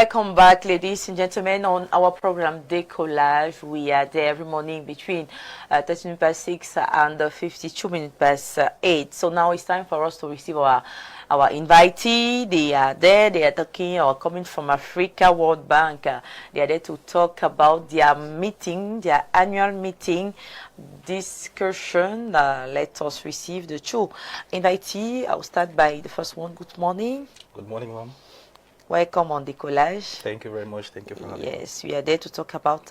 Welcome back, ladies and gentlemen, on our program Décollage. We are there every morning between 30 minutes past 6 and 52 minutes past 8. So now it's time for us to receive our invitee. They are there. They are talking or coming from Africa World Bank. They are there to talk about their meeting, their annual meeting discussion. Let us receive the two invitee. I'll start by the first one. Good morning. Good morning, ma'am. Welcome on Décollage. Thank you very much. Thank you for having me. Yes, we are there to talk about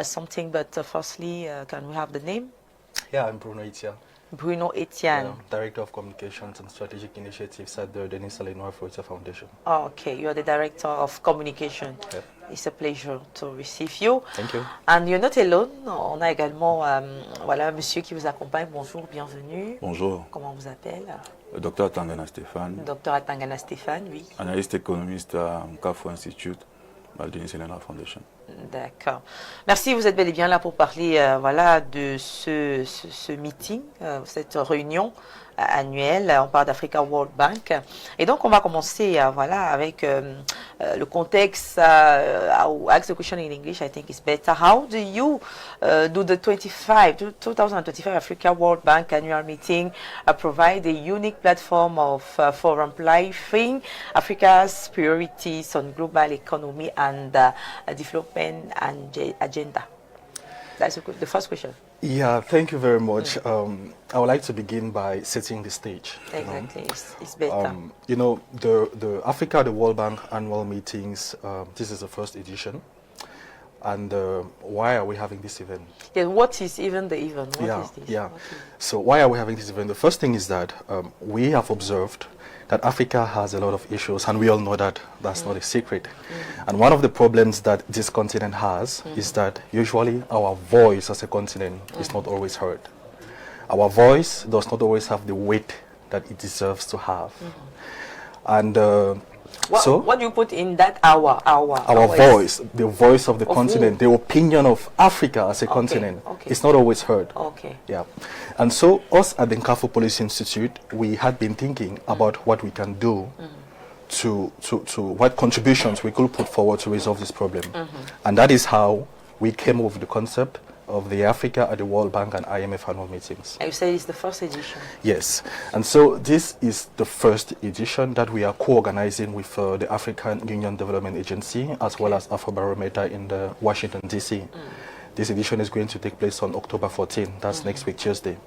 something, but firstly, can we have the name? Yeah, I'm Bruno Etienne. Bruno Etienne. Director of Communications and Strategic Initiatives at the Denis Salegnois Forza Foundation. Oh, okay, you're the Director of Communication. Yeah. It's a pleasure to receive you. Thank you. And you're not alone. On a également voilà, monsieur qui vous accompagne. Bonjour, bienvenue. Bonjour. Comment on vous appelle? Docteur Atangana Stéphane. Docteur Atangana Stéphane, oui. Analyste économiste à Mkafou Institute, à la Denis Salegnois Foundation. D'accord. Merci, vous êtes bel et bien là pour parler voilà, de ce meeting, cette réunion annuelle. On parle d'Africa World Bank. Et donc, on va commencer voilà, avec le contexte. I'll ask the question in English, I think it's better. How do you do the 2025 Africa World Bank annual meeting provide a unique platform for amplifying Africa's priorities on global economy and development and agenda? That's the first question. Yeah, thank you very much. I would like to begin by setting the stage. Exactly, it's better. You know, the Africa, the World Bank annual meetings, this is the first edition. And why are we having this event? Yeah, what is even the event? What is this? Yeah. So why are we having this event? The first thing is that we have observed that Africa has a lot of issues, and we all know that that's not a secret. And one of the problems that this continent has is that usually our voice as a continent is not always heard. Our voice does not always have the weight that it deserves to have. And what do you put in that our voice, the voice of the continent, the opinion of Africa as a continent, is not always heard. Okay. Yeah. And so us at the Mkafou Policy Institute, we had been thinking about what we can do to what contributions we could put forward to resolve this problem. And that is how we came up with the concept of the Africa at the World Bank and IMF annual meetings. And you said it's the first edition. Yes. And so this is the first edition that we are co-organizing with the African Union Development Agency as well as Afrobarometer in the Washington, D.C. This edition is going to take place on October 14. That's next week, Tuesday.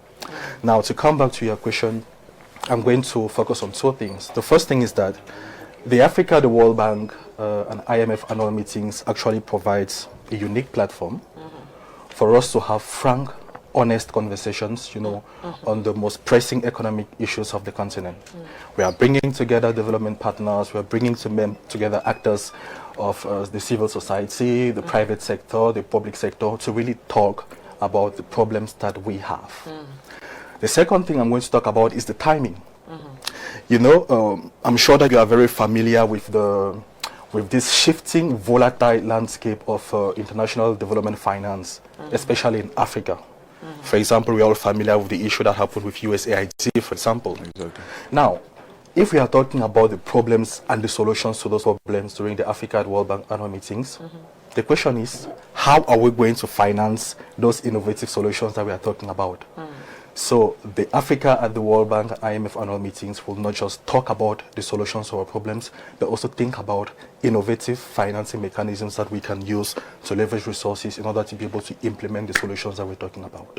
Now, to come back to your question, I'm going to focus on two things. The first thing is that the Africa, the World Bank, and IMF annual meetings actually provides a unique platform for us to have frank, honest conversations, you know, on the most pressing economic issues of the continent. We are bringing together development partners, we are bringing together actors of the civil society, the private sector, the public sector, to really talk about the problems that we have. The second thing I'm going to talk about is the timing. You know, I'm sure that you are very familiar with this shifting, volatile landscape of international development finance, especially in Africa. For example, we are all familiar with the issue that happened with USAID, for example. Exactly. Now, if we are talking about the problems and the solutions to those problems during the Africa at World Bank annual meetings, the question is, how are we going to finance those innovative solutions that we are talking about? So the Africa at the World Bank IMF annual meetings will not just talk about the solutions to our problems, but also think about innovative financing mechanisms that we can use to leverage resources in order to be able to implement the solutions that we're talking about.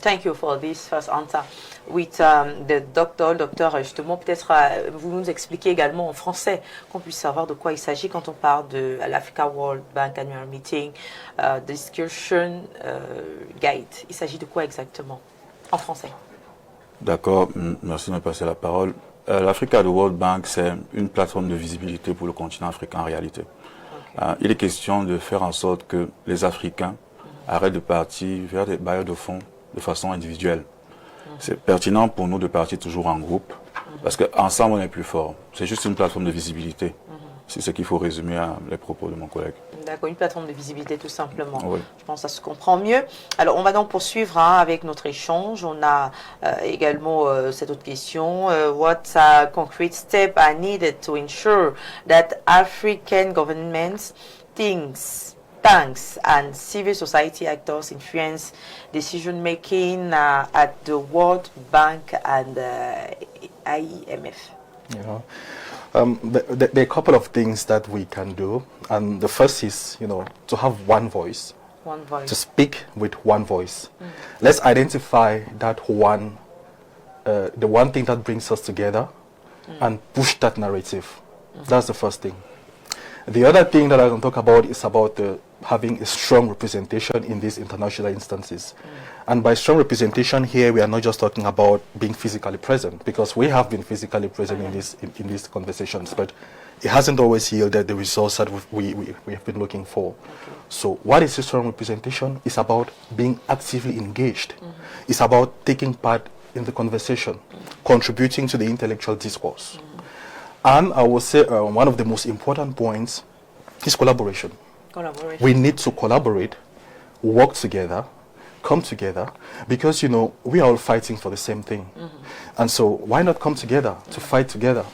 Thank you for this first answer. With the docteur, justement, peut-être vous nous expliquez également en français qu'on puisse savoir de quoi il s'agit quand on parle de l'Africa World Bank Annual Meeting, Discussion Guide. Il s'agit de quoi exactement? En français. D'accord, merci de me passer la parole. L'Africa the World Bank, c'est une plateforme de visibilité pour le continent africain en réalité. Il est question de faire en sorte que les Africains arrêtent de partir vers des bailleurs de fonds de façon individuelle. C'est pertinent pour nous de partir toujours en groupe, parce qu'ensemble on est plus fort. C'est juste une plateforme de visibilité. C'est ce qu'il faut résumer à les propos de mon collègue. D'accord, une plateforme de visibilité tout simplement. Oui. Je pense que ça se comprend mieux. Alors, on va donc poursuivre avec notre échange. On a également cette autre question. What concrete steps are needed to ensure that African governments, banks, and civil society actors influence decision-making at the World Bank and IMF? You know, there are a couple of things that we can do, and the first is, to have one voice. One voice. To speak with one voice. Let's identify that one, the one thing that brings us together, and push that narrative. That's the first thing. The other thing that I can talk about is about having a strong representation in these international instances. And by strong representation here, we are not just talking about being physically present, because we have been physically present in these conversations, but it hasn't always yielded the results that we have been looking for. Okay. So what is a strong representation? It's about being actively engaged. It's about taking part in the conversation, contributing to the intellectual discourse. And I would say one of the most important points is collaboration. We need to collaborate, work together, come together, because, we are all fighting for the same thing. And so why not come together to fight together?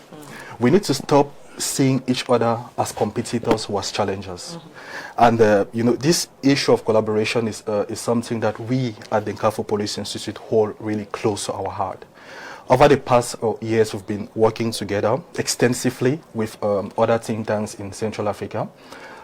We need to stop seeing each other as competitors or as challengers. And, this issue of collaboration is something that we at the Nkafu Policy Institute hold really close to our heart. Over the past years, we've been working together extensively with other think tanks in Central Africa.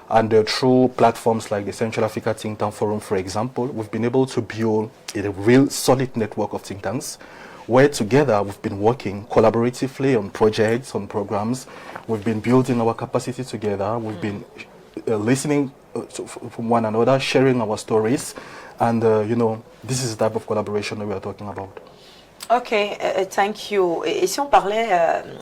And through platforms like the Central Africa Think Tank Forum, for example, we've been able to build a real solid network of think tanks, where together we've been working collaboratively on projects, on programs. We've been building our capacity together. We've been listening from one another, sharing our stories. And, this is the type of collaboration that we are talking about. Ok, thank you. Et si on parlait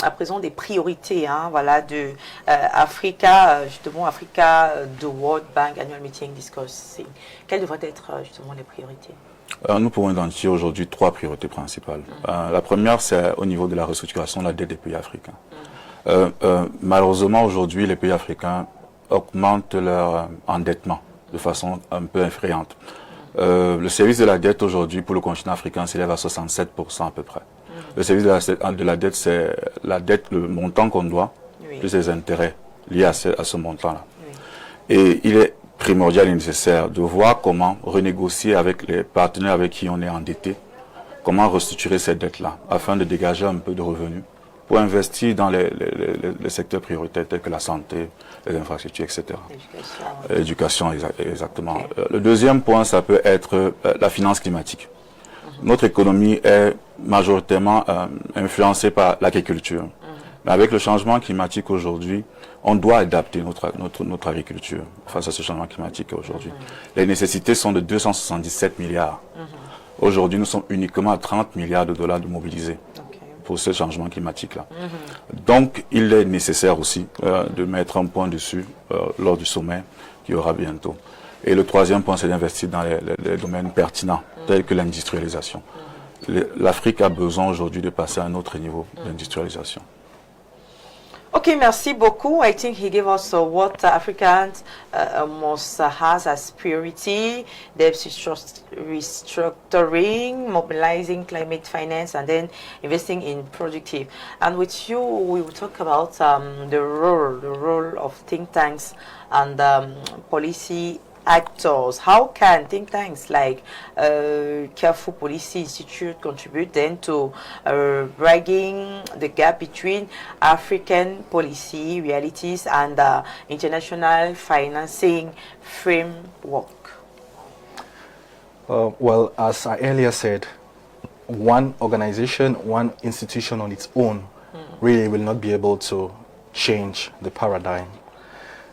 à présent des priorités, de Africa, justement Africa, the World Bank Annual Meeting Discussing, quelles devraient être justement les priorités? Nous pouvons identifier aujourd'hui 3 priorités principales. La première, c'est au niveau de la restructuration de la dette des pays africains. Malheureusement, aujourd'hui, les pays africains augmentent leur endettement de façon un peu effrayante. Le service de la dette aujourd'hui pour le continent africain s'élève à 67% à peu près. Le service de la dette, c'est la dette, le montant qu'on doit, plus les intérêts liés à ce montant-là. Et il est primordial et nécessaire de voir comment renégocier avec les partenaires avec qui on est endetté, comment restructurer cette dette-là, afin de dégager un peu de revenus pour investir dans les secteurs prioritaires tels que la santé, les infrastructures, etc. L'éducation, exactement. Okay. Le deuxième point, ça peut être la finance climatique. Notre économie est majoritairement influencée par l'agriculture. Mais avec le changement climatique aujourd'hui, on doit adapter notre agriculture face à ce changement climatique aujourd'hui. Les nécessités sont de 277 milliards. Aujourd'hui, nous sommes uniquement à 30 milliards de dollars de mobilisés pour ce changement climatique-là. Donc, il est nécessaire aussi de mettre un point dessus lors du sommet qui aura bientôt. Et le troisième point, c'est d'investir dans les domaines pertinents, tels que l'industrialisation. L'Afrique a besoin aujourd'hui de passer à un autre niveau d'industrialisation. Okay, merci beaucoup. I think he gave us what Africans must has as priority: debt restructuring, mobilizing climate finance, and then investing in productive. And with you, we will talk about the role of think tanks and policy actors. How can think tanks like Nkafu Policy Institute contribute then to bridging the gap between African policy realities and international financing framework? Well, as I earlier said, one organization, one institution on its own really will not be able to change the paradigm.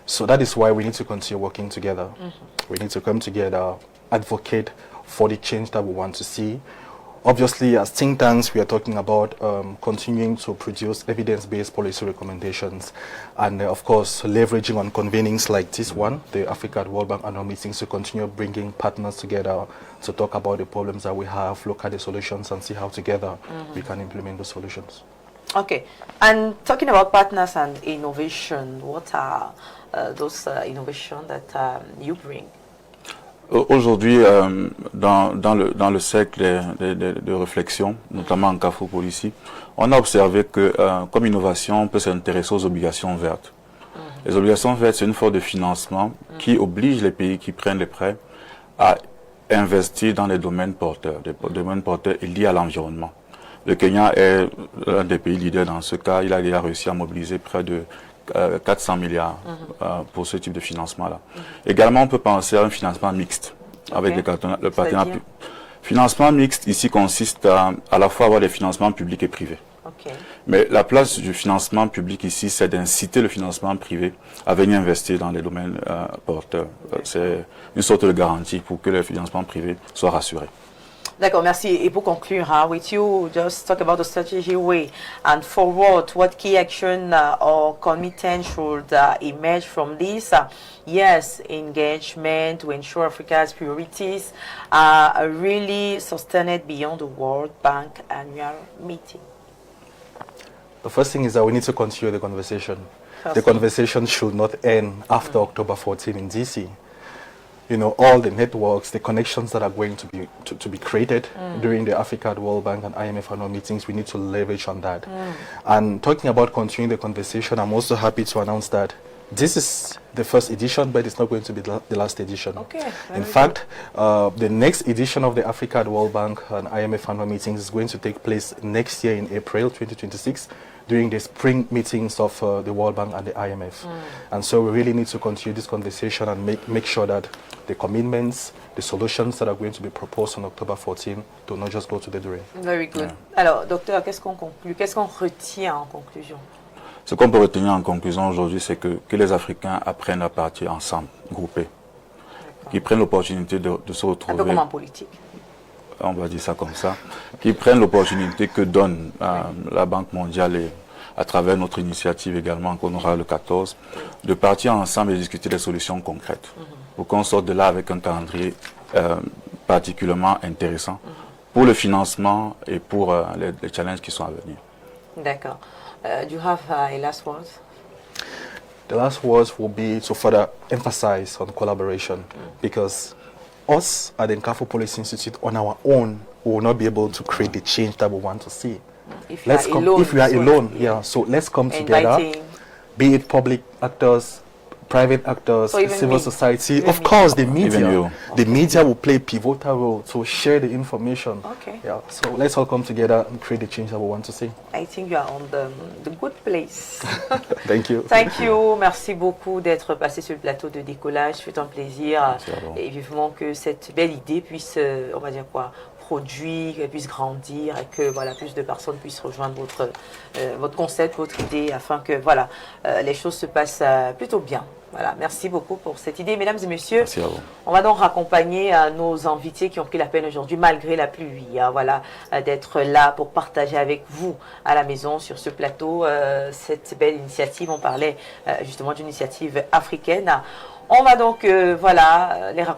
So that is why we need to continue working together. We need to come together, advocate for the change that we want to see. Obviously, as think tanks, we are talking about continuing to produce evidence-based policy recommendations and, of course, leveraging on convenings like this one, the Africa World Bank annual meetings, to continue bringing partners together to talk about the problems that we have, look at the solutions, and see how together we can implement the solutions. Okay. And talking about partners and innovation, what are those innovations that you bring? Aujourd'hui, dans le cercle de réflexion, notamment en CAFO Policy, on a observé que comme innovation, on peut s'intéresser aux obligations vertes. Les obligations vertes, c'est une forme de financement qui oblige les pays qui prennent les prêts à investir dans les domaines porteurs, liés à l'environnement. Le Kenya est l'un des pays leaders dans ce cas. Il a déjà réussi à mobiliser près de 400 milliards pour ce type de financement-là. Également, on peut penser à un financement mixte avec le partenaire. Financement mixte ici consiste à la fois avoir des financements publics et privés. Mais la place du financement public ici, c'est d'inciter le financement privé à venir investir dans les domaines porteurs. C'est une sorte de garantie pour que le financement privé soit rassuré. D'accord, merci. Et pour conclure, with you, just talk about the strategy way and forward, what key action or commitment should emerge from this? Yes, engagement to ensure Africa's priorities are really sustained beyond the World Bank annual meeting. The first thing is that we need to continue the conversation. The conversation should not end after October 14 in DC. You know, all the networks, the connections that are going to be created during the Africa, the World Bank and IMF annual meetings, we need to leverage on that. And talking about continuing the conversation, I'm also happy to announce that this is the first edition, but it's not going to be the last edition. In fact, the next edition of the Africa, the World Bank and IMF annual meetings is going to take place next year in April 2026 during the spring meetings of the World Bank and the IMF. And so we really need to continue this conversation and make sure that the commitments, the solutions that are going to be proposed on October 14 do not just go to the drain. Very good. Alors, docteur, qu'est-ce qu'on conclut? Qu'est-ce qu'on retient en conclusion? Ce qu'on peut retenir en conclusion aujourd'hui, c'est que les Africains apprennent à partir ensemble, groupés, qu'ils prennent l'opportunité de se retrouver. Un peu comme en politique. On va dire ça comme ça, qu'ils prennent l'opportunité que donne la Banque mondiale et à travers notre initiative également qu'on aura le 14, de partir ensemble et discuter des solutions concrètes pour qu'on sorte de là avec un calendrier particulièrement intéressant pour le financement et pour les challenges qui sont à venir. D'accord. Do you have a last word? The last words will be to further emphasize on collaboration because us at the Nkafo Policy Institute on our own we will not be able to create the change that we want to see. If we are alone, so let's come together, be it public actors, private actors, civil society, of course the media. The media will play a pivotal role to share the information. So let's all come together and create the change that we want to see. I think you are on the good place. Thank you. Thank you. Merci beaucoup d'être passé sur le plateau de décollage. C'est un plaisir et vivement que cette belle idée puisse, on va dire quoi, produire, qu'elle puisse grandir et que voilà, plus de personnes puissent rejoindre votre concept, votre idée afin que voilà, les choses se passent plutôt bien. Voilà, merci beaucoup pour cette idée, mesdames et messieurs. Merci à vous. On va donc raccompagner nos invités qui ont pris la peine aujourd'hui, malgré la pluie, voilà, d'être là pour partager avec vous à la maison sur ce plateau cette belle initiative. On parlait justement d'une initiative africaine. On va donc voilà les raccompagner.